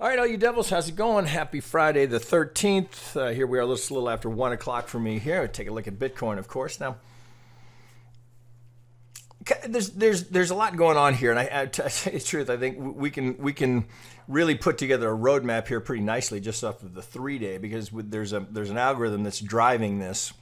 All right, all you devils, how's it going? Happy Friday the 13th. Here we are, a little after 1 o'clock for me here. Take a look at Bitcoin, of course. Now, there's a lot going on here, and to tell you the truth, I think we can really put together a roadmap here pretty nicely just off of the 3-day, because there's an algorithm that's driving this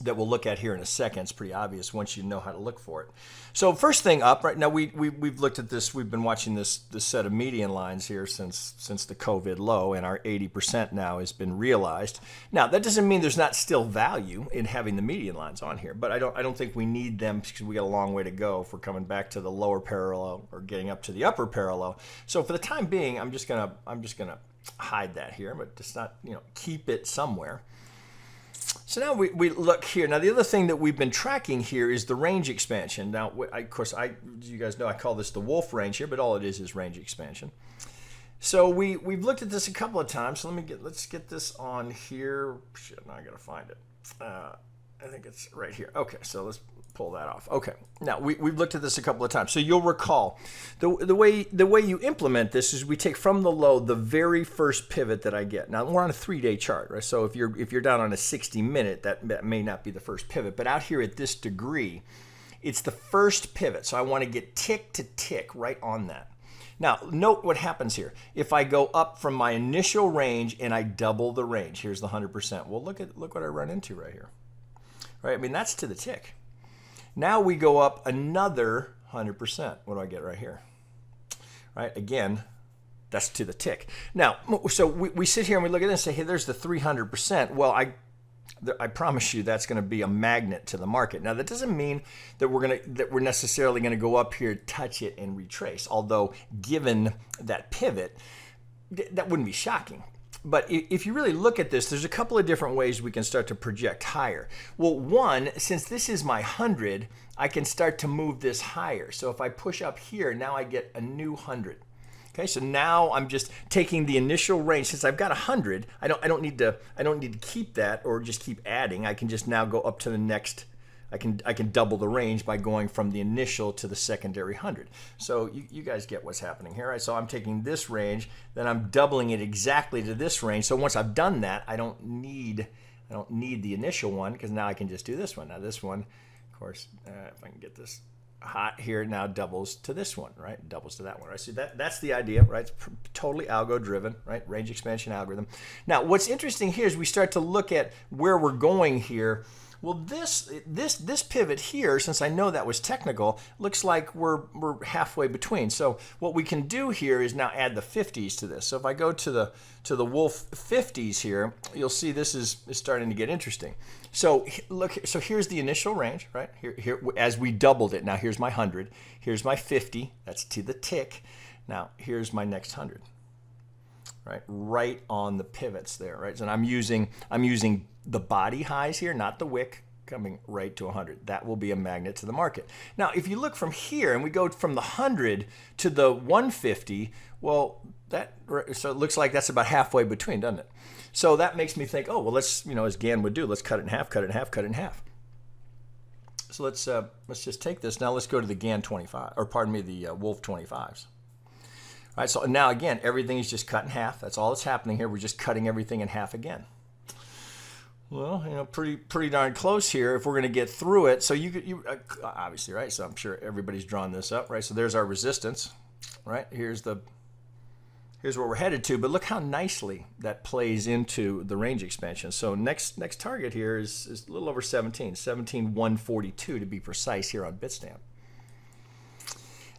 that we'll look at here in a second. It's pretty obvious once you know how to look for it. So first thing up, right now we've looked at this. We've been watching this set of median lines here since the COVID low, and our 80% now has been realized. Now that doesn't mean there's not still value in having the median lines on here, but I don't think we need them because we got a long way to go if we're coming back to the lower parallel or getting up to the upper parallel. So for the time being, I'm just gonna hide that here, but just not keep it somewhere. So now we look here. Now the other thing that we've been tracking here is the range expansion. Now, of course, you guys know I call this the wolf range here, but all it is range expansion. So we've looked at this a couple of times. So let's get this on here. Shit, now I gotta find it. I think it's right here. Okay, so let's pull that off. Okay, now we've looked at this a couple of times. So you'll recall the way you implement this is we take from the low the very first pivot that I get. Now we're on a 3-day chart, right? So if you're down on a 60-minute, that may not be the first pivot, but out here at this degree, it's the first pivot. So I want to get tick to tick right on that. Now, note what happens here. If I go up from my initial range and I double the range, here's the 100%. Well, look what I run into right here. Right? I mean, that's to the tick. Now we go up another 100%. What do I get right here? Right? Again, that's to the tick. Now, so we sit here and we look at this and say, hey, there's the 300%. Well, I promise you that's going to be a magnet to the market. Now, that doesn't mean that we're necessarily going to go up here, touch it, and retrace. Although, given that pivot, that wouldn't be shocking. But if you really look at this, there's a couple of different ways we can start to project higher. Well, one, since this is my 100, I can start to move this higher. So if I push up here, now I get a new 100. Okay, so now I'm just taking the initial range. Since I've got 100, I don't need to keep that or just keep adding. I can just now go up to the next. I can double the range by going from the initial to the secondary 100. So you guys get what's happening here, right? So I'm taking this range, then I'm doubling it exactly to this range. So once I've done that, I don't need the initial one, because now I can just do this one. Now this one, of course, if I can get this hot here, now doubles to this one, right? Doubles to that one, right? So that's the idea, right? It's totally algo driven, right? Range expansion algorithm. Now, what's interesting here is we start to look at where we're going here. Well, this pivot here, since I know that was technical, looks like we're halfway between. So what we can do here is now add the 50s to this. So if I go to the wolf 50s here, you'll see this is starting to get interesting. So look, so here's the initial range, right? Here as we doubled it. Now here's my 100. Here's my 50. That's to the tick. Now here's my next 100. Right on the pivots there, right? And I'm using the body highs here, not the wick, coming right to 100. That will be a magnet to the market. Now, if you look from here and we go from the 100 to the 150, well, so it looks like that's about halfway between, doesn't it? So that makes me think, oh, well, let's, as Gann would do, let's cut it in half, cut it in half, cut it in half. So let's just take this. Now let's go to the Gann 25, or pardon me, the Wolf 25s. All right, so now again, everything is just cut in half. That's all that's happening here. We're just cutting everything in half again. Well, pretty darn close here if we're going to get through it. So you obviously, right? So I'm sure everybody's drawn this up, right? So there's our resistance, right? Here's where we're headed to. But look how nicely that plays into the range expansion. So next target here is a little over 17,142 to be precise here on Bitstamp.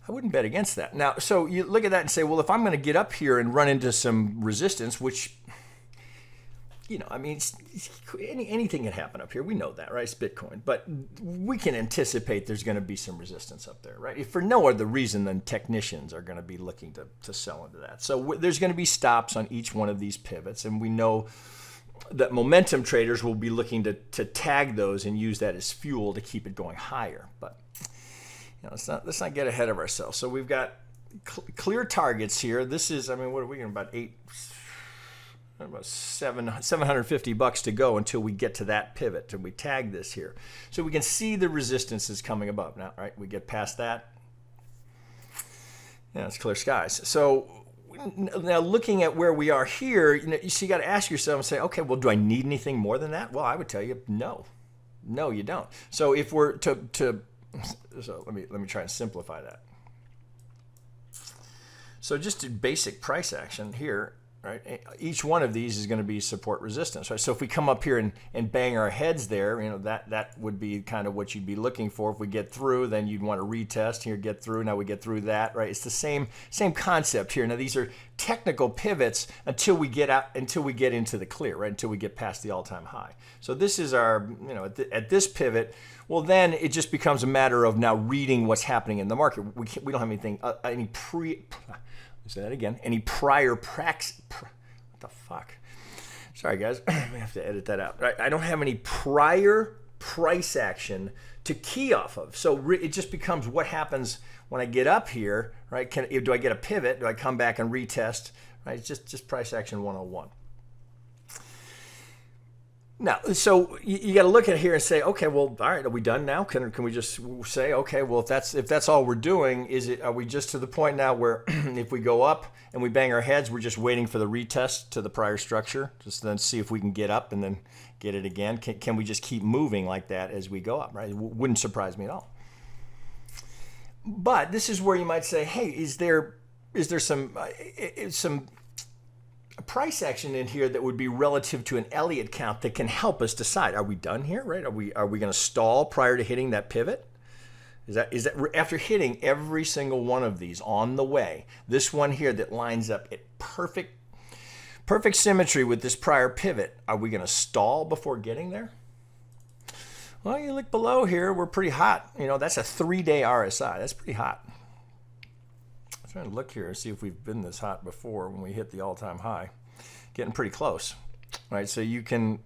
I wouldn't bet against that. Now, so you look at that and say, well, if I'm going to get up here and run into some resistance, which, I mean, anything can happen up here. We know that, right? It's Bitcoin. But we can anticipate there's going to be some resistance up there, right? If for no other reason than technicians are going to be looking to sell into that. So there's going to be stops on each one of these pivots, and we know that momentum traders will be looking to tag those and use that as fuel to keep it going higher. But let's not get ahead of ourselves. So we've got clear targets here. This is, I mean, what are we getting? About $750 to go until we get to that pivot, and we tag this here. So we can see the resistance is coming above now, right? We get past that. Yeah, it's clear skies. So now looking at where we are here, so you got to ask yourself and say, okay, well, do I need anything more than that? Well, I would tell you no. No, you don't. So if we're so let me try and simplify that. So just a basic price action here, right? Each one of these is going to be support resistance, right? So if we come up here and bang our heads there, that would be kind of what you'd be looking for. If we get through, then you'd want to retest here, get through. Now we get through that, right? It's the same concept here. Now these are technical pivots until we get into the clear, right? Until we get past the all-time high. So this is our, at this pivot. Well, then it just becomes a matter of now reading what's happening in the market. We don't have anything, any prior praxis. What the fuck? Sorry, guys. I have to edit that out. I don't have any prior price action to key off of. So it just becomes what happens when I get up here, right? Do I get a pivot? Do I come back and retest? Right? It's just price action 101. Now, so you got to look at here and say, okay, well, all right, are we done now? Can we just say, okay, well, if that's all we're doing, are we just to the point now where if we go up and we bang our heads, we're just waiting for the retest to the prior structure, just then see if we can get up and then get it again? Can we just keep moving like that as we go up? Right? It wouldn't surprise me at all. But this is where you might say, hey, is there some price action in here that would be relative to an Elliott count that can help us decide, are we done here, right? Are we going to stall prior to hitting that pivot? Is that after hitting every single one of these on the way, this one here that lines up at perfect symmetry with this prior pivot, are we going to stall before getting there? Well, you look below here, we're pretty hot. That's a 3-day RSI. That's pretty hot. I'm trying to look here and see if we've been this hot before when we hit the all-time high. Getting pretty close, right? So you can,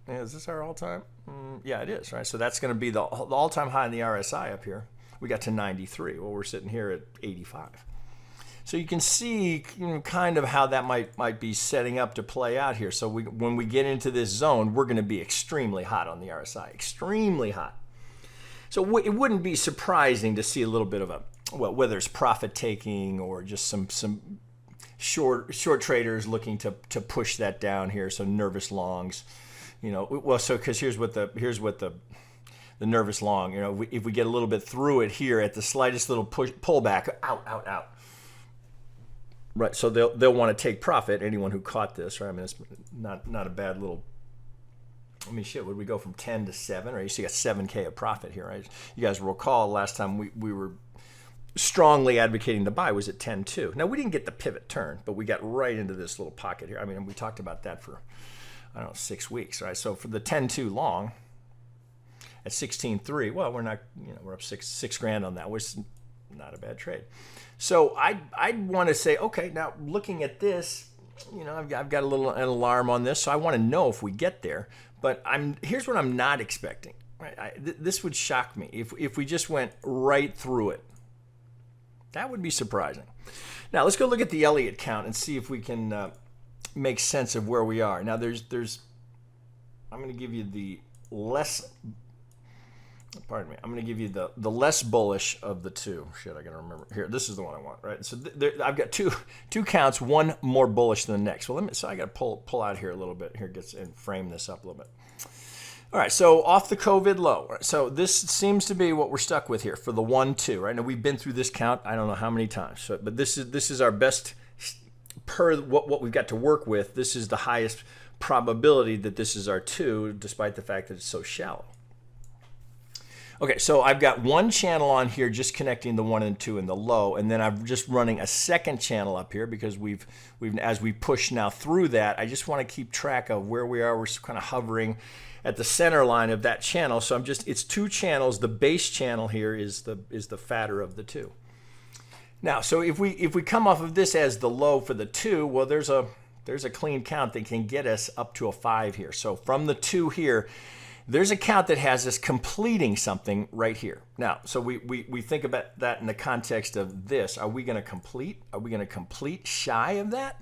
is this our all-time? Yeah, it is, right? So that's going to be the all-time high in the RSI up here. We got to 93. Well, we're sitting here at 85. So you can see kind of how that might be setting up to play out here. So when we get into this zone, we're going to be extremely hot on the RSI, extremely hot. So it wouldn't be surprising to see a little bit of whether it's profit taking or just some short traders looking to push that down here. So nervous longs, because here's what the nervous long, if we get a little bit through it here at the slightest little pullback, out. Right, so they'll want to take profit. Anyone who caught this, right? I mean, it's not a bad little. I mean, shit, would we go from 10 to 7? Right, you see a 7K of profit here, right? You guys recall last time we were strongly advocating the buy was at 10.2. Now, we didn't get the pivot turn, but we got right into this little pocket here. I mean, we talked about that for, 6 weeks, right? So for the 10.2 long at 16.3, well, we're not, we're up six grand on that, which is not a bad trade. So I'd want to say, okay, now looking at this, I've got an alarm on this, so I want to know if we get there. But here's what I'm not expecting. Right? This would shock me if we just went right through it. That would be surprising. Now let's go look at the Elliott count and see if we can make sense of where we are. Now I'm going to give you the less. Pardon me. I'm going to give you the less bullish of the two. Shit, I got to remember. Here, this is the one I want, right? So I've got two counts, one more bullish than the next. Well, so I got to pull out here a little bit. Here, and frame this up a little bit. All right, so off the COVID low. Right? So this seems to be what we're stuck with here for the 1-2, right? Now we've been through this count, I don't know how many times. So, but this is our best per what we've got to work with. This is the highest probability that this is our 2, despite the fact that it's so shallow. Okay, so I've got one channel on here just connecting the 1 and 2 in the low, and then I'm just running a second channel up here because we've as we push now through that, I just want to keep track of where we are. We're kind of hovering at the center line of that channel. So it's 2 channels. The base channel here is the fatter of the 2. Now, so if we come off of this as the low for the 2, well, there's a clean count that can get us up to a 5 here. So from the 2 here, there's a count that has us completing something right here. Now, so we think about that in the context of this. Are we going to complete? Are we going to complete shy of that?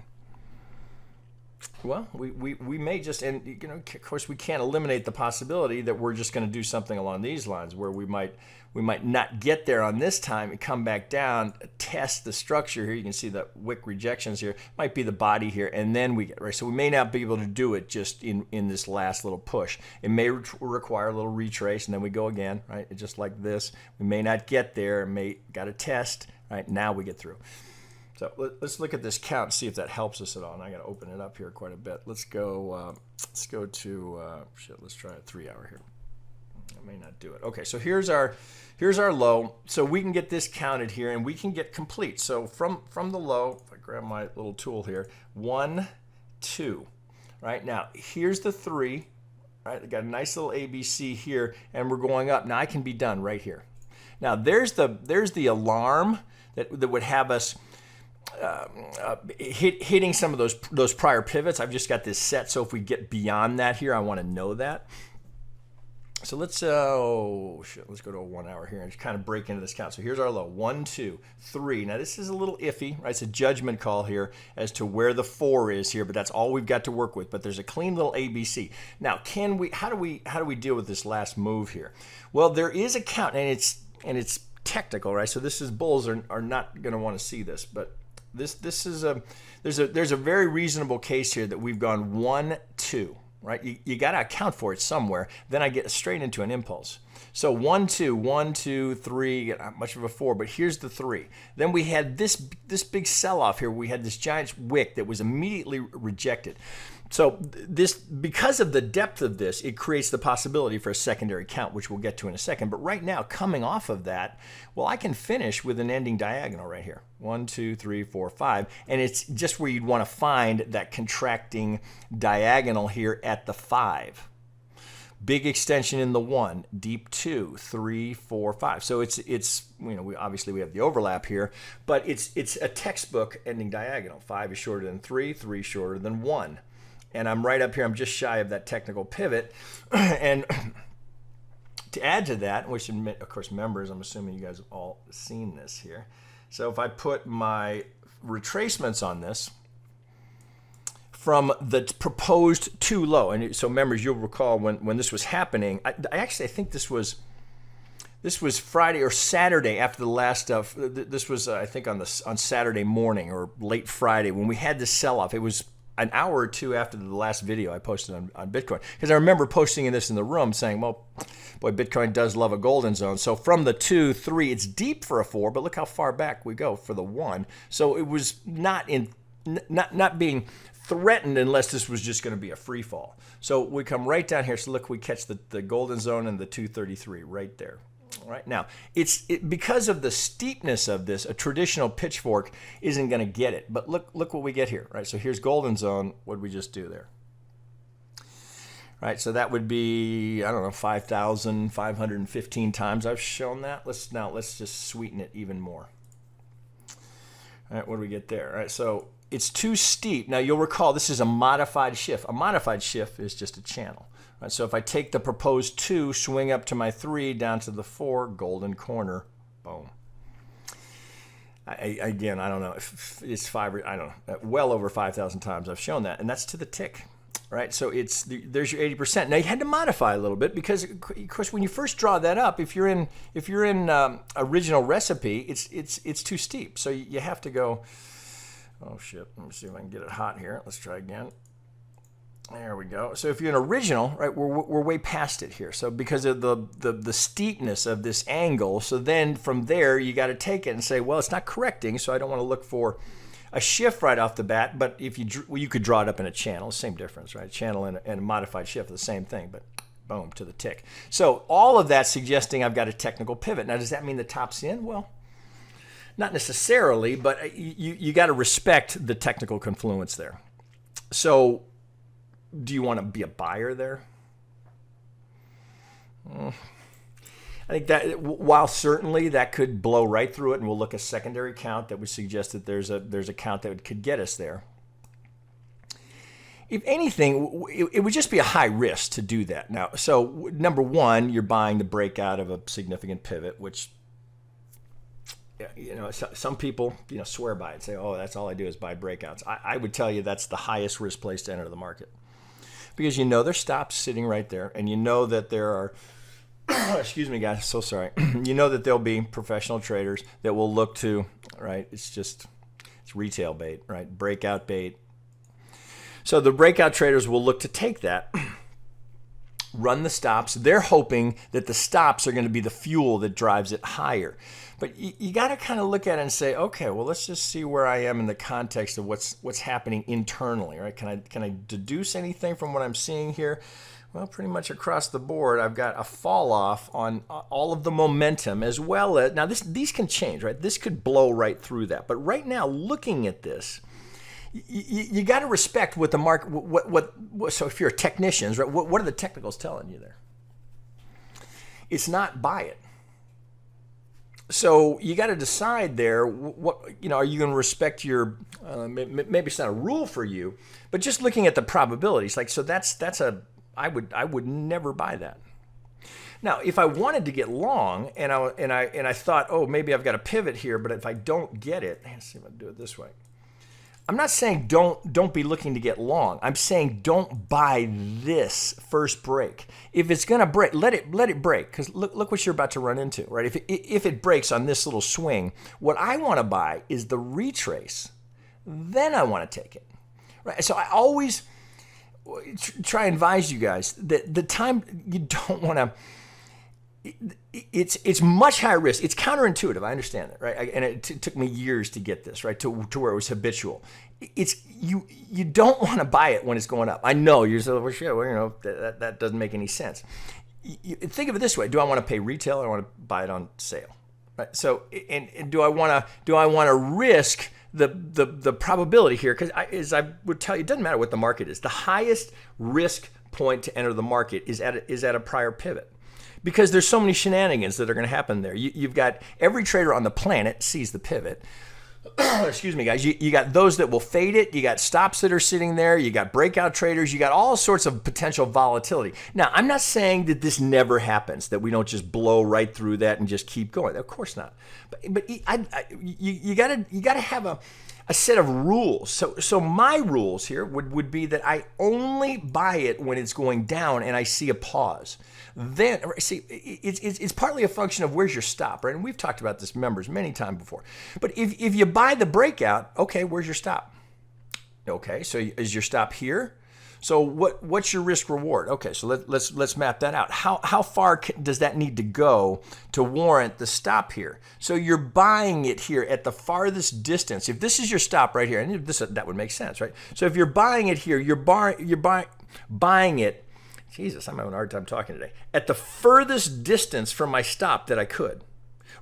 Well, we may just, and you know, of course, we can't eliminate the possibility that we're just going to do something along these lines where we might not get there on this time and come back down, test the structure here. You can see the wick rejections here. Might be the body here, and then we get right. So we may not be able to do it just in this last little push. It may require a little retrace, and then we go again, right? Just like this. We may not get there. May got to test. Right now we get through. So let's look at this count and see if that helps us at all. And I got to open it up here quite a bit. Let's go to let's try a 3 hour here. I may not do it. Okay, so here's our low. So we can get this counted here, and we can get complete. So from the low, if I grab my little tool here, 1, 2. Right now, here's the 3. Right, I got a nice little ABC here, and we're going up. Now I can be done right here. Now there's the alarm that would have us hitting some of those prior pivots. I've just got this set, so if we get beyond that here, I want to know that. So let's let's go to a 1 hour here and just kind of break into this count. So here's our low, 1, 2, 3. Now this is a little iffy, right? It's a judgment call here as to where the 4 is here, but that's all we've got to work with. But there's a clean little ABC. Now, how do we deal with this last move here? Well, there is a count, and it's technical, right? So this is bulls are not going to want to see this, but this is there's a very reasonable case here that we've gone 1, 2. Right, you got to account for it somewhere. Then I get straight into an impulse. So 1, 2, 1, 2, 3. Not much of a 4, but here's the 3. Then we had this big sell-off here. We had this giant wick that was immediately rejected. So this, because of the depth of this, it creates the possibility for a secondary count, which we'll get to in a second. But right now, coming off of that, well, I can finish with an ending diagonal right here. 1, 2, 3, 4, 5. And it's just where you'd want to find that contracting diagonal here at the 5. Big extension in the 1, deep 2, 3, 4, 5. So it's you know, we have the overlap here, but it's a textbook ending diagonal. 5 is shorter than 3, 3 shorter than 1. And I'm right up here. I'm just shy of that technical pivot. And to add to that, which, of course, members, I'm assuming you guys have all seen this here. So if I put my retracements on this from the proposed too low, and so members, you'll recall when this was happening, I think this was Friday or Saturday after the last this was I think on Saturday morning or late Friday when we had this sell-off. It was an hour or two after the last video I posted on Bitcoin, because I remember posting this in the room saying, well, boy, Bitcoin does love a golden zone. So from the 2, 3, it's deep for a 4, but look how far back we go for the 1. So it was not being threatened unless this was just going to be a free fall. So we come right down here. So look, we catch the golden zone and the 233 right there. Right now, because of the steepness of this, a traditional pitchfork isn't going to get it. But look what we get here, right? So here's golden zone. What did we just do there? Right, so that would be, I don't know, 5,515 times I've shown that. Let's just sweeten it even more. All right, what do we get there? All right, so it's too steep. Now you'll recall this is a modified shift. A modified shift is just a channel. Right, so if I take the proposed 2, swing up to my 3, down to the 4, golden corner, boom. Again, I don't know if it's 5 or I don't know. Well over 5,000 times I've shown that, and that's to the tick. Right, so there's your 80%. Now you had to modify a little bit because, of course, when you first draw that up, if you're in original recipe, it's too steep. So you have to go. Oh shit! Let me see if I can get it hot here. Let's try again. There we go. So if you're an original, right, we're way past it here. So because of the steepness of this angle, so then from there you got to take it and say, well, it's not correcting, so I don't want to look for a shift right off the bat. But if you could draw it up in a channel, same difference, right? Channel and a modified shift, the same thing, but boom, to the tick. So all of that suggesting I've got a technical pivot. Now, does that mean the top's in? Well, not necessarily, but you got to respect the technical confluence there. So do you want to be a buyer there? I think that while certainly that could blow right through it, and we'll look at a secondary count that would suggest that there's a count that could get us there. If anything, it would just be a high risk to do that. Now, so number one, you're buying the breakout of a significant pivot, which some people, swear by it and say, oh, that's all I do is buy breakouts. I would tell you that's the highest risk place to enter the market, because there's stops sitting right there, and that there are, excuse me, guys, so sorry. That there'll be professional traders that will look to, right? It's retail bait, right? Breakout bait. So the breakout traders will look to take that, run the stops. They're hoping that the stops are going to be the fuel that drives it higher. But you got to kind of look at it and say, okay, well, let's just see where I am in the context of what's happening internally, right? Can I deduce anything from what I'm seeing here? Well, pretty much across the board, I've got a fall off on all of the momentum, as well as, now these can change, right? This could blow right through that. But right now, looking at this, you got to respect what the market, so if you're technicians, right, what are the technicals telling you there? It's not buy it. So you got to decide there, are you going to respect your, maybe it's not a rule for you, but just looking at the probabilities, like, so I would never buy that. Now, if I wanted to get long and I thought, oh, maybe I've got a pivot here, but if I don't get it, let's see if I can do it this way. I'm not saying don't be looking to get long. I'm saying don't buy this first break. If it's going to break, let it break, because look what you're about to run into, right? If it breaks on this little swing, what I want to buy is the retrace. Then I want to take it, right? So I always try and advise you guys that the time you don't want to. It's much higher risk. It's counterintuitive. I understand that, right? And it took me years to get this, right, to where it was habitual. It's you don't want to buy it when it's going up. I know you're so, well, shit, well, that doesn't make any sense. Think of it this way: do I want to pay retail, or I want to buy it on sale? Right? So, and do I want to risk the probability here? Because as I would tell you, it doesn't matter what the market is. The highest risk point to enter the market is at a prior pivot. Because there's so many shenanigans that are going to happen there. You've got every trader on the planet sees the pivot. Excuse me, guys. You got those that will fade it. You got stops that are sitting there. You got breakout traders. You got all sorts of potential volatility. Now, I'm not saying that this never happens, that we don't just blow right through that and just keep going. Of course not. But you got to have a set of rules. So my rules here would be that I only buy it when it's going down and I see a pause. Then, see, it's partly a function of where's your stop, right? And we've talked about this, members, many times before. But if you buy the breakout, okay, where's your stop? Okay, so is your stop here? So what's your risk reward? Okay, so let's map that out. How far does that need to go to warrant the stop here? So you're buying it here at the farthest distance. If this is your stop right here, and that would make sense, right? So if you're buying it here, you're buying it. Jesus, I'm having a hard time talking today. At the furthest distance from my stop that I could,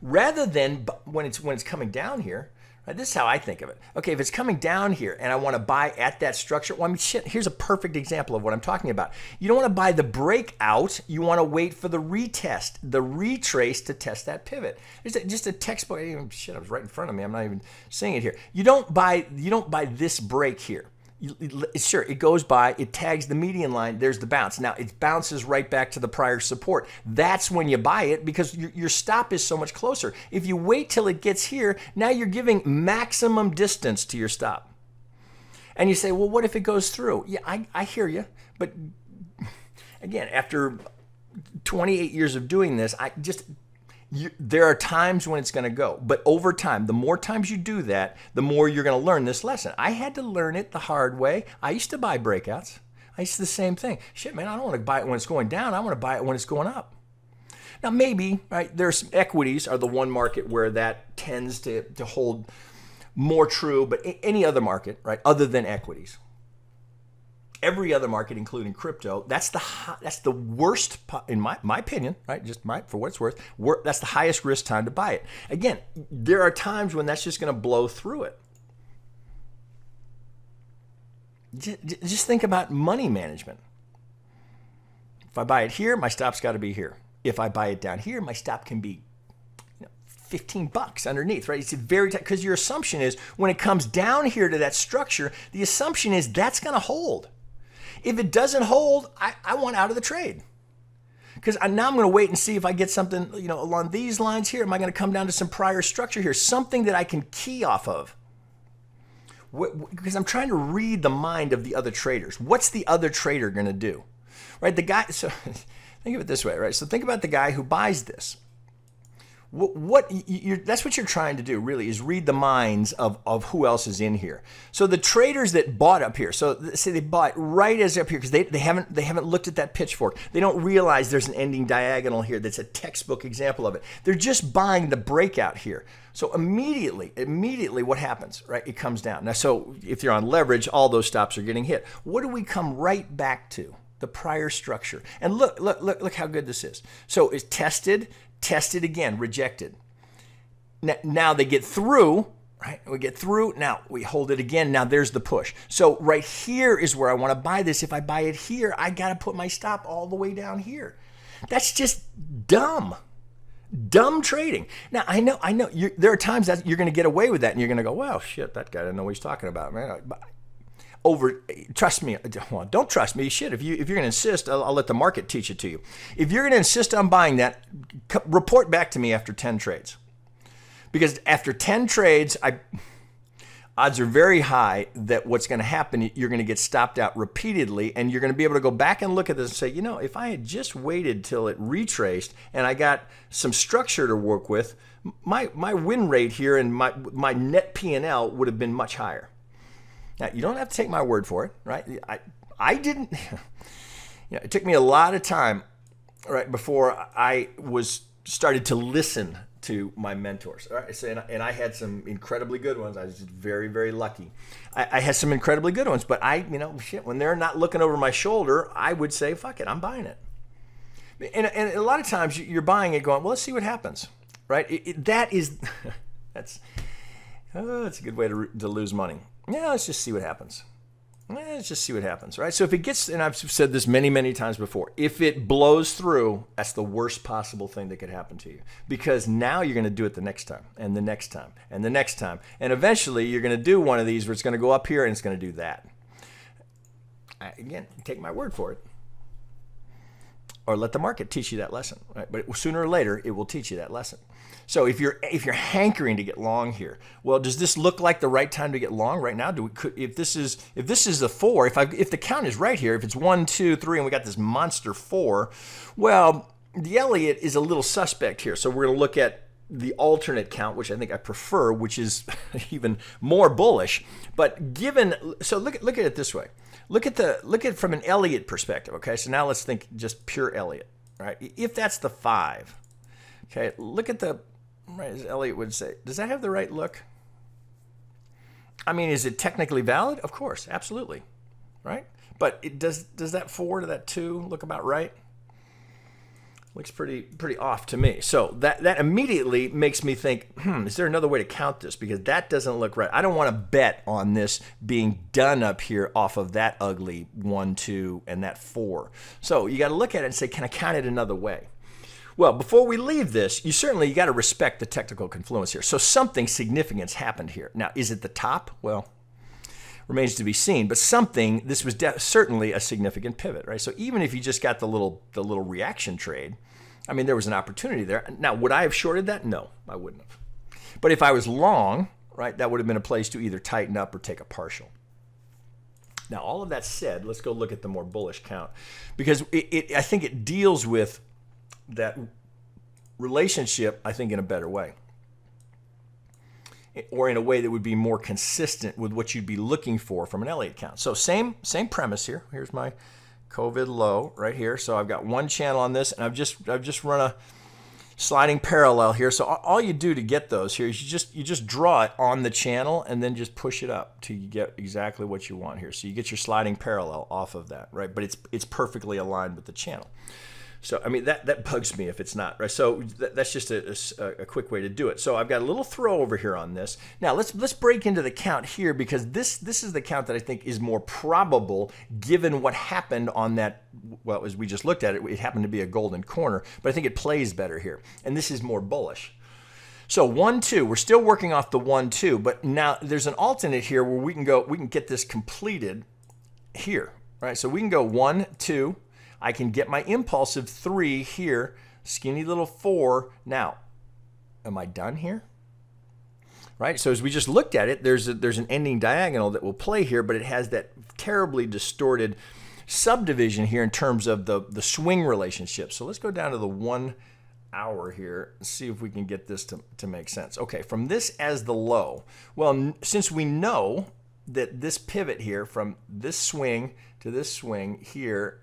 rather than when it's coming down here. Right, this is how I think of it. Okay, if it's coming down here and I want to buy at that structure, well, I mean, shit, here's a perfect example of what I'm talking about. You don't want to buy the breakout. You want to wait for the retest, the retrace to test that pivot. It's just a textbook. Shit, I was right in front of me. I'm not even seeing it here. You don't buy this break here. Sure, it goes by, it tags the median line, there's the bounce. Now, it bounces right back to the prior support. That's when you buy it, because your stop is so much closer. If you wait till it gets here, now you're giving maximum distance to your stop. And you say, well, what if it goes through? Yeah, I hear you. But again, after 28 years of doing this, there are times when it's going to go, but over time, the more times you do that, the more you're going to learn this lesson. I had to learn it the hard way. I used to buy breakouts. I used to do the same thing. Shit, man, I don't want to buy it when it's going down. I want to buy it when it's going up. Now, maybe, right, there's equities are the one market where that tends to hold more true, but any other market, right, other than equities, every other market, including crypto, that's the worst, in my opinion, right? Just for what it's worth, that's the highest risk time to buy it. Again, there are times when that's just going to blow through it. Just think about money management. If I buy it here, my stop's got to be here. If I buy it down here, my stop can be $15 underneath, right? It's very tight, because your assumption is when it comes down here to that structure, the assumption is that's going to hold. If it doesn't hold, I want out of the trade. Because now I'm going to wait and see if I get something, along these lines here. Am I going to come down to some prior structure here? Something that I can key off of. Because I'm trying to read the mind of the other traders. What's the other trader going to do? Right? The guy, so think of it this way, right? So think about the guy who buys this. That's what you're trying to do, really, is read the minds of who else is in here. So the traders that bought up here, so say they bought right as up here because they haven't looked at that pitchfork. They don't realize there's an ending diagonal here that's a textbook example of it. They're just buying the breakout here. So immediately what happens, right? It comes down. Now, so if you're on leverage, all those stops are getting hit. What do we come right back to? The prior structure. And look how good this is. So it's tested again, rejected. Now they get through, right? We get through, now we hold it again, now there's the push. So right here is where I want to buy this. If I buy it here, I got to put my stop all the way down here. That's just dumb trading. Now, I know there are times that you're going to get away with that and you're going to go, well, shit, that guy doesn't know what he's talking about, man. Trust me. Well, don't trust me. Shit, if you're going to insist, I'll let the market teach it to you. If you're going to insist on buying that, report back to me after 10 trades. Because after 10 trades, odds are very high that what's going to happen, you're going to get stopped out repeatedly, and you're going to be able to go back and look at this and say, if I had just waited till it retraced and I got some structure to work with, my win rate here and my net P&L would have been much higher. Now, you don't have to take my word for it, right? I didn't, it took me a lot of time, right, before I started to listen to my mentors. All right? So, and I had some incredibly good ones. I was just very, very lucky. I had some incredibly good ones, but when they're not looking over my shoulder, I would say, fuck it, I'm buying it. And a lot of times you're buying it going, well, let's see what happens, right? That's a good way to lose money. Yeah, let's just see what happens. Let's just see what happens, right? So if it gets, and I've said this many, many times before, if it blows through, that's the worst possible thing that could happen to you. Because now you're going to do it the next time, and the next time, and the next time. And eventually you're going to do one of these where it's going to go up here and it's going to do that. Again, take my word for it. Or let the market teach you that lesson, right? But sooner or later, it will teach you that lesson. So if you're hankering to get long here, well, does this look like the right time to get long right now? If this is the 4, if the count is right here, if it's 1, 2, 3, and we got this monster 4, well, the Elliott is a little suspect here. So we're going to look at the alternate count, which I think I prefer, which is even more bullish. But so look at it this way. Look at it from an Elliott perspective. Okay, so now let's think just pure Elliott. Right? If that's the 5, okay, look at the. Right, as Elliott would say, does that have the right look? I mean, is it technically valid? Of course, absolutely, right? But does that 4 to that 2 look about right? Looks pretty off to me. So that immediately makes me think, is there another way to count this? Because that doesn't look right. I don't want to bet on this being done up here off of that ugly 1, 2, and that 4. So you got to look at it and say, can I count it another way? Well, before we leave this, you got to respect the technical confluence here. So something significant happened here. Now, is it the top? Well, remains to be seen. But this was certainly a significant pivot, right? So even if you just got the little reaction trade, I mean, there was an opportunity there. Now, would I have shorted that? No, I wouldn't have. But if I was long, right, that would have been a place to either tighten up or take a partial. Now, all of that said, let's go look at the more bullish count, because I think it deals with that relationship, I think, in a better way, or in a way that would be more consistent with what you'd be looking for from an Elliott count. So same premise here. Here's my COVID low right here. So I've got one channel on this, and I've just run a sliding parallel here. So all you do to get those here is you just draw it on the channel and then just push it up till you get exactly what you want here. So you get your sliding parallel off of that, right? But it's perfectly aligned with the channel. So, I mean, that bugs me if it's not, right? So that's just a quick way to do it. So I've got a little throw over here on this. Now, let's break into the count here, because this is the count that I think is more probable given what happened on that, well, as we just looked at it, it happened to be a golden corner, but I think it plays better here. And this is more bullish. So 1, 2, we're still working off the 1, 2, but now there's an alternate here where we can get this completed here, right? So we can go 1, 2. I can get my impulsive 3 here, skinny little 4. Now, am I done here? Right, so as we just looked at it, there's an ending diagonal that will play here, but it has that terribly distorted subdivision here in terms of the swing relationship. So let's go down to the 1 hour here and see if we can get this to make sense. Okay, from this as the low, well, since we know that this pivot here from this swing to this swing here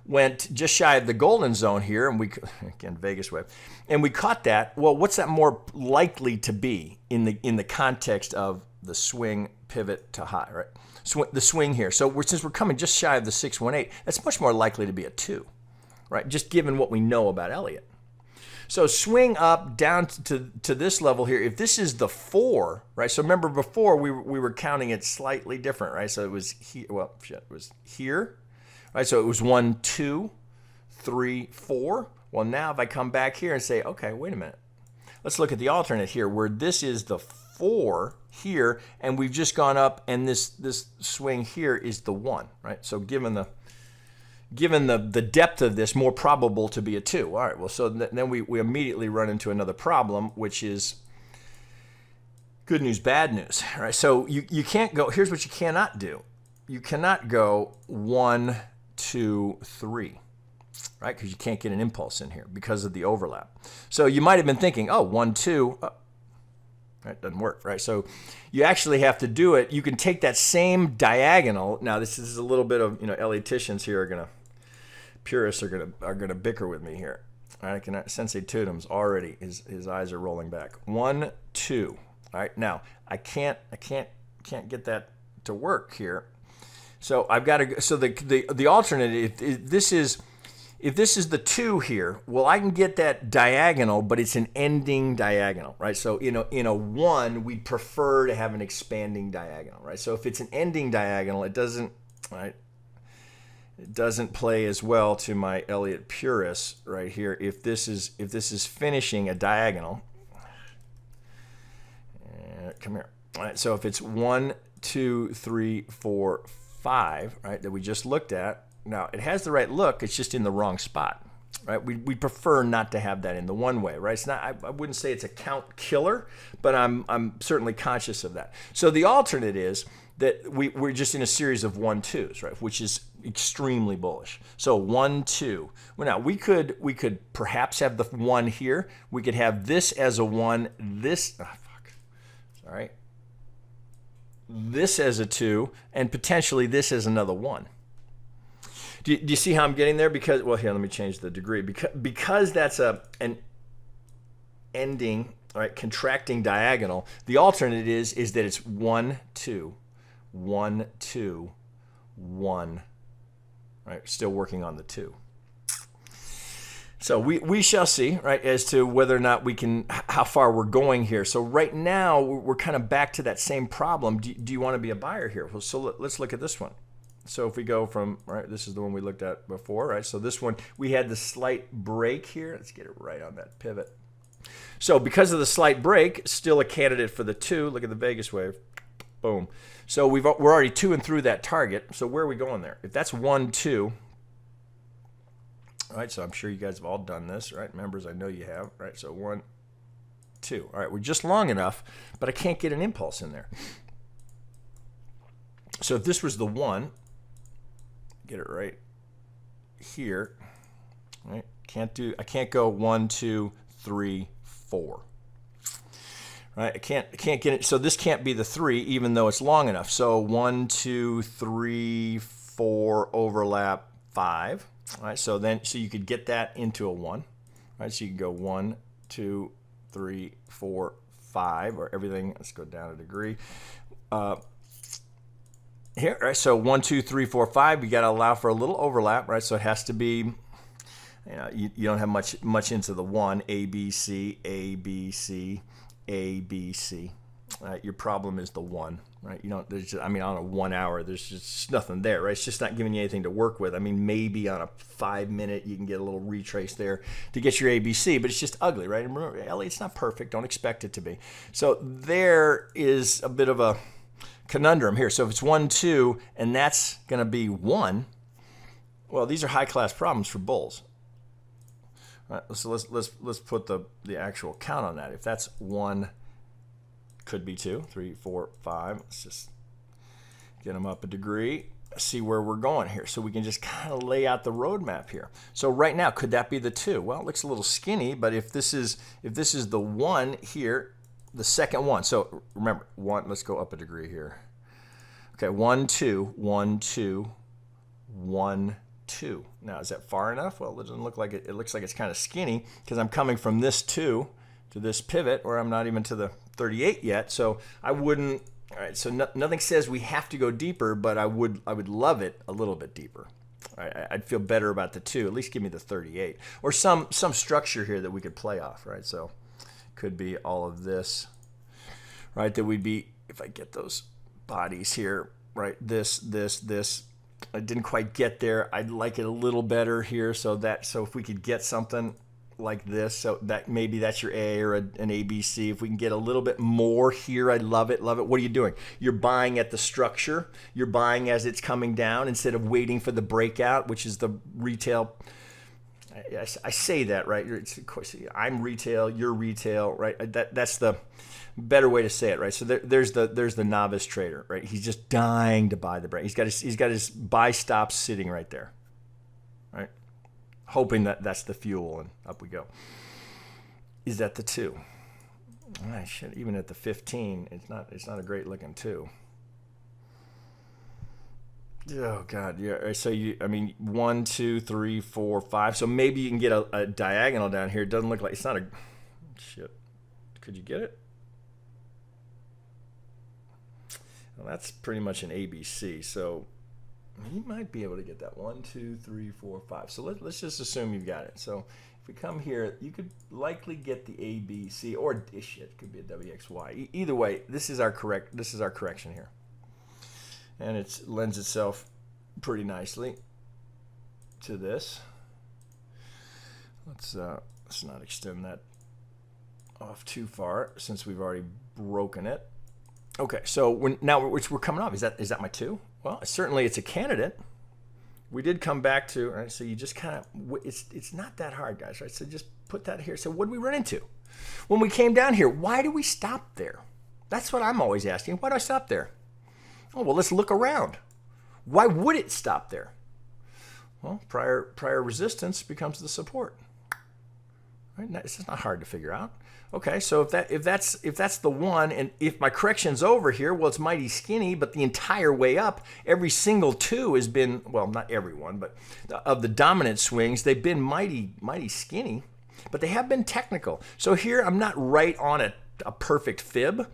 went just shy of the golden zone here, and we, again, Vegas wave, and we caught that. Well, what's that more likely to be in the context of the swing pivot to high, right? The swing here. So since we're coming just shy of the 618, that's much more likely to be a 2, right? Just given what we know about Elliott. So swing up down to this level here. If this is the 4, right? So remember before we were counting it slightly different, right? So it was here. Well, shit, it was here. Right, so it was 1, 2, 3, 4. Well, now if I come back here and say, okay, wait a minute. Let's look at the alternate here where this is the 4 here, and we've just gone up, and this swing here is the 1, right? So given the depth of this, more probable to be a 2. All right, well, so then we immediately run into another problem, which is good news, bad news, right? So you can't go, here's what you cannot do. You cannot go 1, 2, 3, right? Because you can't get an impulse in here because of the overlap. So you might have been thinking, oh, 1, 2, that doesn't work, right? So you actually have to do it. You can take that same diagonal. Now this is a little bit of, Elliottians here purists are gonna bicker with me here. I can Sensei Tutum's already, his eyes are rolling back. 1, 2. All right, now I can't get that to work here. So I've got to. So the alternate, if this is the 2 here, well, I can get that diagonal, but it's an ending diagonal, right? So in a 1, we'd prefer to have an expanding diagonal, right? So if it's an ending diagonal, it doesn't, right? It doesn't play as well to my Elliott purists right here. If this is finishing a diagonal, come here. All right. So if it's 1, 2, 3, 4, 5, right, that we just looked at. Now, it has the right look, it's just in the wrong spot, right? We prefer not to have that in the one way, right? It's not, I wouldn't say it's a count killer, but I'm certainly conscious of that. So the alternate is that we're just in a series of 1, 2s, right, which is extremely bullish. So 1, 2. Well, now, we could perhaps have the 1 here. We could have this as a 1, this, sorry, this as a 2, and potentially this as another 1. Do you see how I'm getting there? Because, well, here, let me change the degree. Because that's an ending, all right, contracting diagonal, the alternate is that it's 1, 2, 1, 2, 1, right? Still working on the 2. So we shall see, right, as to whether or not we can, how far we're going here. So right now, we're kind of back to that same problem. Do you want to be a buyer here? Well, so let's look at this one. So if we go from, right, this is the one we looked at before, right? So this one, we had the slight break here. Let's get it right on that pivot. So because of the slight break, still a candidate for the 2. Look at the Vegas wave. Boom. So we're already 2 and through that target. So where are we going there? If that's 1, 2, all right, so I'm sure you guys have all done this, right? Members, I know you have, right? So 1, 2. All right, we're just long enough, but I can't get an impulse in there. So if this was the 1, get it right here, right? I can't go 1, 2, 3, 4. Right? I can't get it. So this can't be the 3, even though it's long enough. So 1, 2, 3, 4, overlap 5. All right, so you could get that into a 1. Right, so you can go 1, 2, 3, 4, 5, or everything. Let's go down a degree. Here, right? So 1, 2, 3, 4, 5. You got to allow for a little overlap, right? So it has to be, you don't have much into the 1. A, B, C, A, B, C, A, B, C. Your problem is the 1, right? You don't. There's just, on a 1 hour, there's just nothing there, right? It's just not giving you anything to work with. Maybe on a 5-minute, you can get a little retrace there to get your ABC, but it's just ugly, right? And remember, Elliott's not perfect. Don't expect it to be. So there is a bit of a conundrum here. So if it's 1, 2, and that's going to be 1, Well, these are high-class problems for bulls. All right, so let's put the actual count on that. If that's 1, could be 2, 3, 4, 5. Let's just get them up a degree. See where we're going here, so we can just kind of lay out the roadmap here. So right now, could that be the 2? Well, it looks a little skinny, but if this is the 1 here, the second one. So remember, 1. Let's go up a degree here. Okay, 1, 2, 1, 2, 1, 2. Now, is that far enough? Well, it doesn't look like it. It looks like it's kind of skinny because I'm coming from this 2 to this pivot, where I'm not even to the 38 yet. So I wouldn't. All right. So nothing says we have to go deeper, but I would love it a little bit deeper. All right, I'd feel better about the 2. At least give me the 38 or some structure here that we could play off. Right. So could be all of this. Right. That we'd be, if I get those bodies here. Right. This. I didn't quite get there. I'd like it a little better here, so if we could get something like this, so that maybe that's your A or an ABC. If we can get a little bit more here, I'd love it. Love it. What are you doing? You're buying at the structure. You're buying as it's coming down instead of waiting for the breakout, which is the retail. I say that, right? Of course, I'm retail. You're retail, right? That's the better way to say it, right? So there's the novice trader, right? He's just dying to buy the break. He's got his buy stops sitting right there, right? Hoping that that's the fuel, and up we go. Is that the 2? Even at the 15, it's not a great looking 2. Oh God, yeah. So 1, 2, 3, 4, 5. So maybe you can get a diagonal down here. It doesn't look like it's not a shit. Could you get it? Well, that's pretty much an ABC. So you might be able to get that 1, 2, 3, 4, 5. So let's just assume you've got it. So if we come here, you could likely get the ABC, or shit, it could be a WXY. Either way, this is our correction here. And it lends itself pretty nicely to this. Let's not extend that off too far since we've already broken it. Okay, so we're coming off. Is that my 2? Well, certainly it's a candidate. We did come back to, right? So you just kind of, it's not that hard, guys, right? So just put that here. So what did we run into? When we came down here, why do we stop there? That's what I'm always asking. Why do I stop there? Oh, well, let's look around. Why would it stop there? Well, prior resistance becomes the support. Right? This is not hard to figure out. Okay, so if that's the 1, and if my correction's over here, well, it's mighty skinny, but the entire way up, every single 2 has been, well, not every one, but of the dominant swings, they've been mighty skinny, but they have been technical. So here, I'm not right on a perfect fib.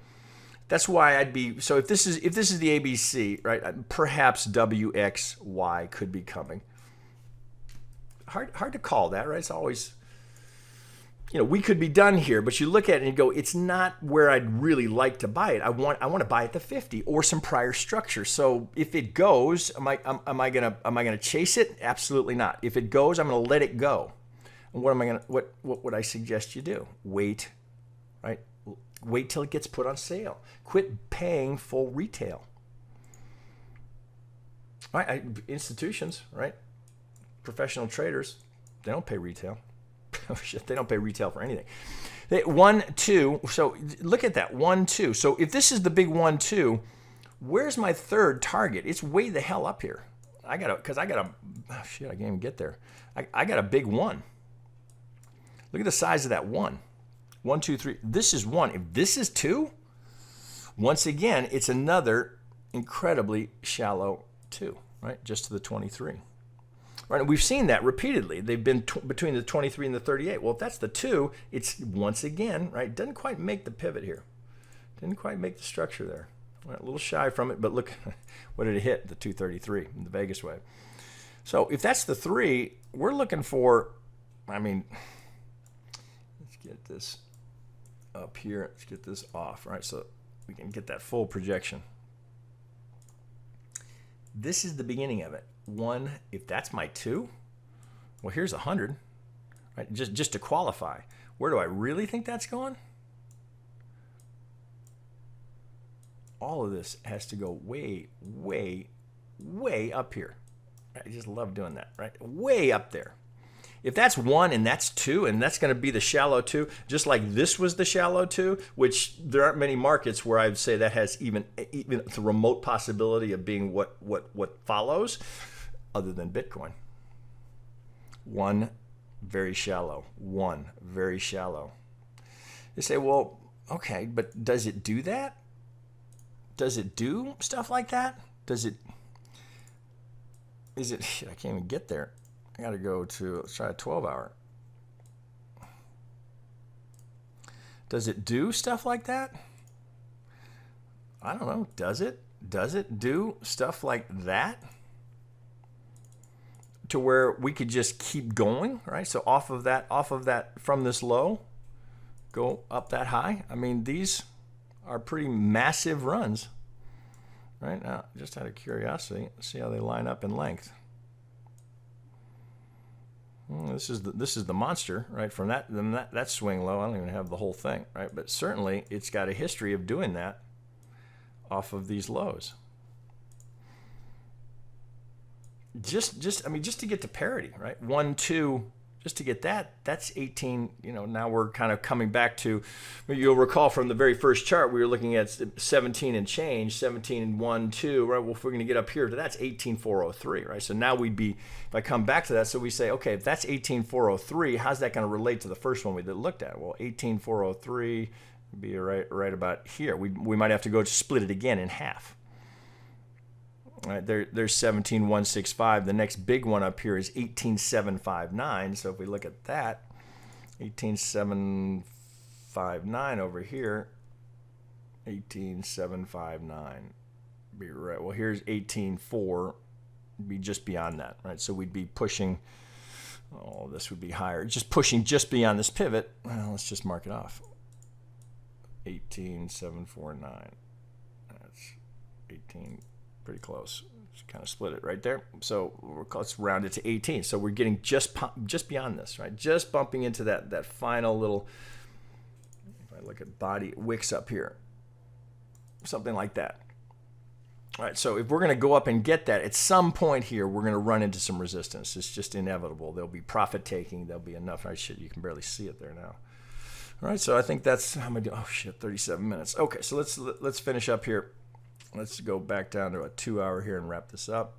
That's why I'd be, so if this is the ABC, right, perhaps WXY could be coming. Hard to call that, right? It's always, we could be done here, but you look at it and you go, it's not where I'd really like to buy it. I want to buy at the 50 or some prior structure. So if it goes, am I gonna chase it? Absolutely not. If it goes, I'm gonna let it go. And what would I suggest you do? Wait, right? Wait till it gets put on sale. Quit paying full retail. Right? Institutions, right? Professional traders, they don't pay retail. They don't pay retail for anything. 1, 2. So look at that 1, 2. So if this is the big 1, 2, where's my third target? It's way the hell up here. I got I can't even get there. I got a big 1. Look at the size of that 1. 1, 2, 3. This is 1. If this is 2, once again, it's another incredibly shallow 2, right? Just to the 23. Right? And we've seen that repeatedly. They've been between the 23 and the 38. Well, if that's the 2, it's once again, right? Doesn't quite make the pivot here. Didn't quite make the structure there. Right, a little shy from it, but look, what did it hit? The 233 in the Vegas wave. So if that's the 3, we're looking for, let's get this up here. Let's get this off, right? So we can get that full projection. This is the beginning of it. 1, if that's my 2, well, here's 100, right? Just to qualify. Where do I really think that's going? All of this has to go way, way, way up here. I just love doing that, right? Way up there. If that's 1 and that's 2, and that's going to be the shallow 2, just like this was the shallow 2, which there aren't many markets where I'd say that has even the remote possibility of being what follows, other than Bitcoin. 1, very shallow. 1, very shallow. You say, well, okay, but does it do that? Does it do stuff like that? Is it, shit, I can't even get there. I got to go to, let's try a 12-hour. Does it do stuff like that? I don't know. Does it? Does it do stuff like that? To where we could just keep going, right? So off of that, from this low, go up that high. I mean, these are pretty massive runs. Right now, just out of curiosity, see how they line up in length. This is the monster, right? From that swing low, I don't even have the whole thing, right? But certainly, it's got a history of doing that off of these lows. Just to get to parity, right? 1, 2, just to get that, that's 18. Now we're kind of coming back to, you'll recall from the very first chart, we were looking at 17 and change, 17 and 1, 2, right? Well, if we're going to get up here to that's 18,403, right? So now we'd be, if I come back to that, so we say, okay, if that's 18,403, how's that going to relate to the first one we looked at? Well, 18,403 would be right about here. We might have to go to split it again in half. Right, there's 17,165. The next big one up here is 18,759. So if we look at that, 18,759 over here, 18,759. Be right. Well, here's 18,4. Be just beyond that, right? So we'd be pushing. Oh, this would be higher. Just pushing just beyond this pivot. Well, let's just mark it off. 18,749. That's 18. Pretty close. Just kind of split it right there. So let's round it to 18. So we're getting just beyond this, right? Just bumping into that final little, if I look at body wicks up here, something like that. All right, so if we're going to go up and get that, at some point here, we're going to run into some resistance. It's just inevitable. There'll be profit taking. There'll be enough. Right, shit, you can barely see it there now. All right, so I think that's how am I doing? Oh shit, 37 minutes. Okay, so let's finish up here. Let's go back down to a 2-hour here and wrap this up.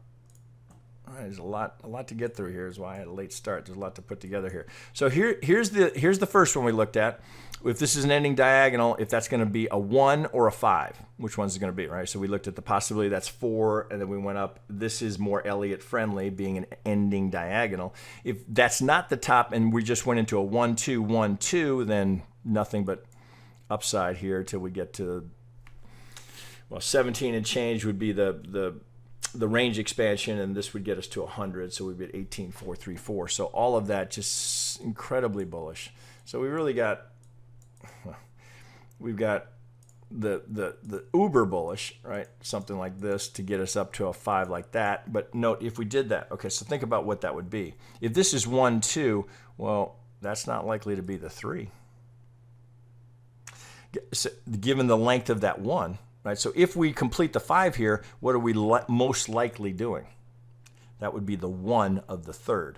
All right, there's a lot to get through here. Is why I had a late start. There's a lot to put together here. So here's the first one we looked at. If this is an ending diagonal, if that's going to be a 1 or a 5, which one's it going to be, right? So we looked at the possibility that's 4, and then we went up. This is more Elliott friendly, being an ending diagonal. If that's not the top, and we just went into a 1, 2, 1, 2, then nothing but upside here till we get to. Well, 17 and change would be the range expansion, and this would get us to 100, so we'd be at 18,434. So all of that just incredibly bullish. So we really got, we've got the uber bullish, right? Something like this to get us up to a 5 like that. But note, if we did that, okay, so think about what that would be. If this is 1, 2, well, that's not likely to be the 3. So, given the length of that 1. Right, so if we complete the 5 here, what are we most likely doing? That would be the 1 of the 3rd.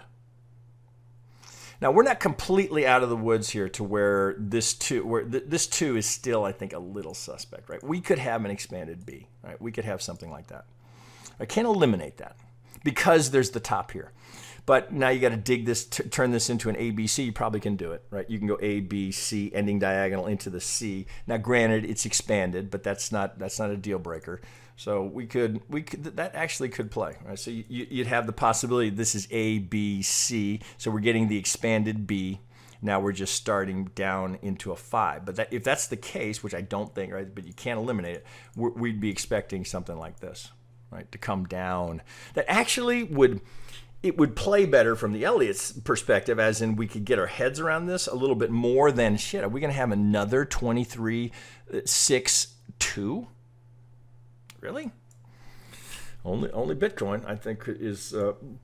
Now, we're not completely out of the woods here to where this 2 is still, I think, a little suspect. Right? We could have an expanded B. Right? We could have something like that. I can't eliminate that because there's the top here. But now you got to dig this, turn this into an ABC. You probably can do it, right? You can go A, B, C, ending diagonal into the C. Now, granted, it's expanded, but that's not a deal breaker. So we could that actually could play, right? So you'd have the possibility this is A, B, C. So we're getting the expanded B. Now we're just starting down into a 5. But if that's the case, which I don't think, right? But you can't eliminate it. We'd be expecting something like this, right? To come down. That actually would. It would play better from the Elliott's perspective, as in we could get our heads around this a little bit more than, shit, are we going to have another 23, 6, 2? Really? Only Bitcoin, I think, is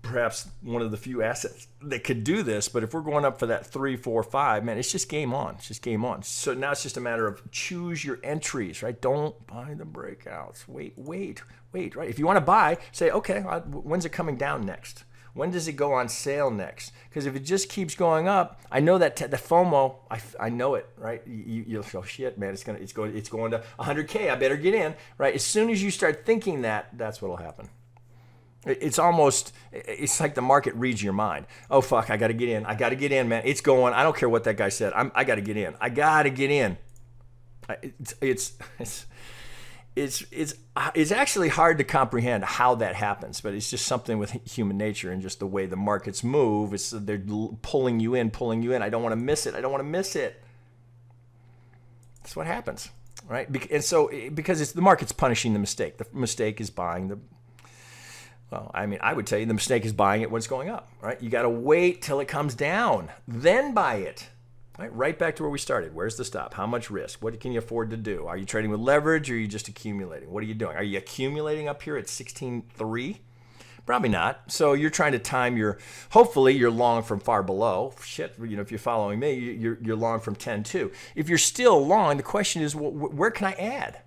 perhaps one of the few assets that could do this. But if we're going up for that 3, 4, 5, man, it's just game on. It's just game on. So now it's just a matter of choose your entries, right? Don't buy the breakouts. Wait, right? If you want to buy, say, okay, when's it coming down next? When does it go on sale next? Because if it just keeps going up, I know that the FOMO, I know it, right? You'll go, shit, man, it's going to 100K. I better get in, right? As soon as you start thinking that, that's what'll happen. It's like the market reads your mind. Oh fuck, I got to get in, man. It's going. I don't care what that guy said. I got to get in. I got to get in. It's actually hard to comprehend how that happens, but it's just something with human nature and just the way the markets move. They're pulling you in. I don't want to miss it. That's what happens, right? And so because the market's punishing the mistake. The mistake is buying I would tell you the mistake is buying it when it's going up, right? You got to wait till it comes down, then buy it. Right back to where we started. Where's the stop? How much risk? What can you afford to do? Are you trading with leverage or are you just accumulating? What are you doing? Are you accumulating up here at 16.3? Probably not. So you're trying to time hopefully you're long from far below. Shit, if you're following me, you're long from 10.2. If you're still long, the question is, where can I add?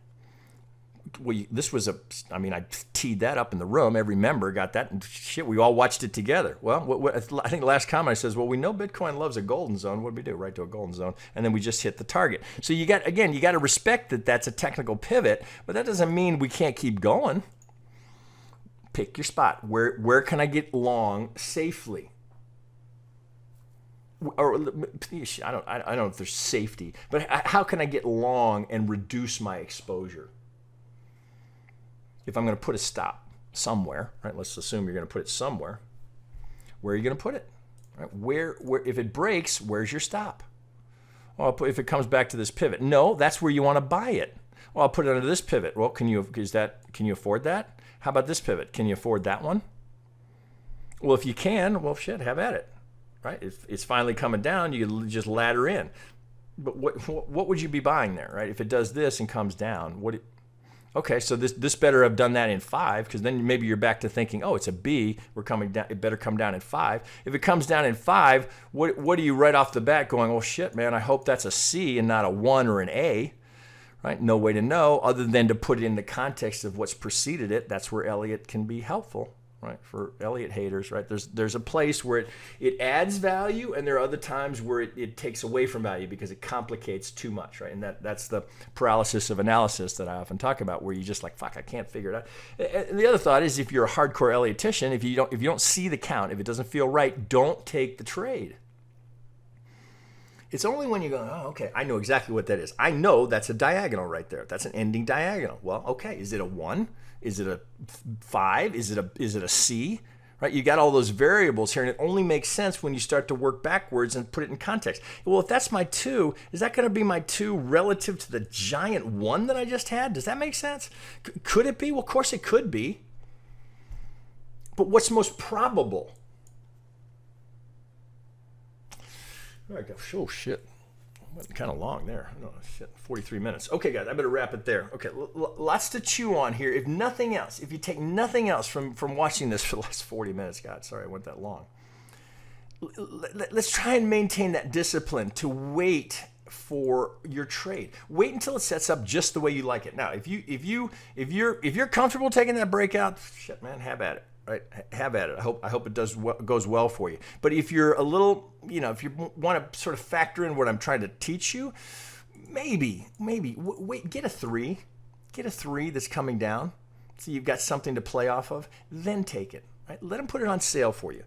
Well, I teed that up in the room. Every member got that, and shit, we all watched it together. Well, I think the last comment says, well, we know Bitcoin loves a golden zone. What do we do? Right to a golden zone, and then we just hit the target. So you got to respect that that's a technical pivot, but that doesn't mean we can't keep going. Pick your spot. Where can I get long safely? Or I don't know if there's safety, but how can I get long and reduce my exposure? If I'm going to put a stop somewhere, right? Let's assume you're going to put it somewhere. Where are you going to put it? Right? Where if it breaks, where's your stop? Well, if it comes back to this pivot, no, that's where you want to buy it. Well, I'll put it under this pivot. Well, can you afford that? How about this pivot? Can you afford that one? Well, if you can, well, shit, have at it, right? If it's finally coming down, you can just ladder in. But what would you be buying there, right? If it does this and comes down, okay, so this better have done that in 5, because then maybe you're back to thinking, oh, it's a B, we're coming down, it better come down in 5. If it comes down in 5, what are you right off the bat going, oh shit, man, I hope that's a C and not a 1 or an A, right? No way to know other than to put it in the context of what's preceded it. That's where Elliott can be helpful, right? For Elliott haters, right? There's a place where it adds value, and there are other times where it takes away from value because it complicates too much, right? And that's the paralysis of analysis that I often talk about, where you just like, fuck, I can't figure it out. And the other thought is, if you're a hardcore Elliottician, if you don't see the count, if it doesn't feel right, don't take the trade. It's only when you go, oh, okay, I know exactly what that is. I know that's a diagonal right there. That's an ending diagonal. Well, okay, is it a 1? Is it a 5? Is it a C? Right? You got all those variables here, and it only makes sense when you start to work backwards and put it in context. Well, if that's my 2, is that going to be my 2 relative to the giant 1 that I just had? Does that make sense? Could it be? Well, of course it could be. But what's most probable? Oh, shit. Went kind of long there. No, shit, 43 minutes. Okay, guys, I better wrap it there. Okay, lots to chew on here. If nothing else, if you take nothing else from watching this for the last 40 minutes, God, sorry I went that long. Let's try and maintain that discipline to wait for your trade. Wait until it sets up just the way you like it. Now, if you're comfortable taking that breakout, shit, man, have at it. Right, have at it. I hope it goes well for you. But if you're a little, if you want to sort of factor in what I'm trying to teach you, maybe wait, get a 3 that's coming down, so you've got something to play off of. Then take it. Right, let them put it on sale for you.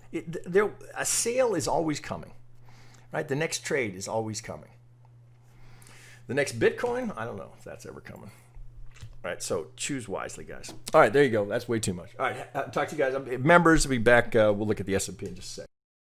A sale is always coming. Right, the next trade is always coming. The next Bitcoin, I don't know if that's ever coming. All right, so choose wisely, guys. All right, there you go. That's way too much. All right, talk to you guys. Members will be back. We'll look at the S&P in just a sec.